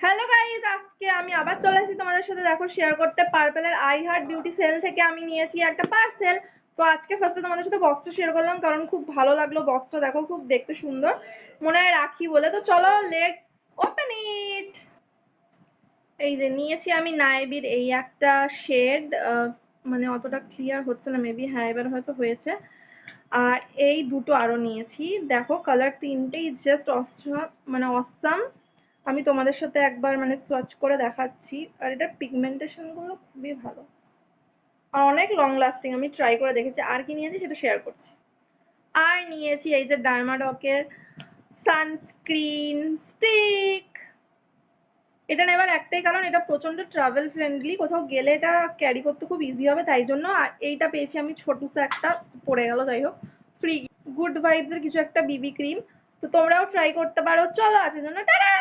Hello guys, আজকে আমি আবার চলে এসেছি তোমাদের সাথে দেখো শেয়ার করতে পার্পেলের আই হার্ট বিউটি সেল থেকে আমি নিয়েছি একটা পার্সেল। তো আজকে ফার্স্টে তোমাদের সাথে বক্সটা শেয়ার করলাম কারণ খুব ভালো লাগলো বক্সটা, দেখো খুব দেখতে সুন্দর, মনে হয় রাখি বলে। তো চলো লেটস ওপেন ইট। এই যে নিয়েছি আমি নাইবির এই একটা শেড, মানে অতটা ক্লিয়ার হচ্ছে না মেবি, হ্যাঁ এবার হয়তো হয়েছে। আর এই দুটো আরো নিয়েছি, দেখো কালার তিনটেই জাস্ট মানে অসাম। আমি তোমাদের সাথে একবার মানে সোয়াচ করে দেখাচ্ছি। আর এটার পিগমেন্টেশন গুলো খুবই ভালো আর অনেক লং লাস্টিং, আমি ট্রাই করে দেখেছি। আর কি নিয়েছি সেটা শেয়ার করছি। আর নিয়েছি এই যে ডার্মাডকের সানস্ক্রিন স্টিক। এটা নেবার একটাই কারণ, এটা প্রচন্ড ট্রাভেল ফ্রেন্ডলি, কোথাও গেলে এটা ক্যারি করতে খুব ইজি হবে তাই জন্য। আর এইটা পেয়েছি আমি ছোট্ট একটা, পড়ে গেল যাই হোক, ফ্রি গুড ভাইবস এর কিছু একটা বিবি ক্রিম। তো তোমরাও ট্রাই করতে পারো। চলো আজকের জন্য টাটা।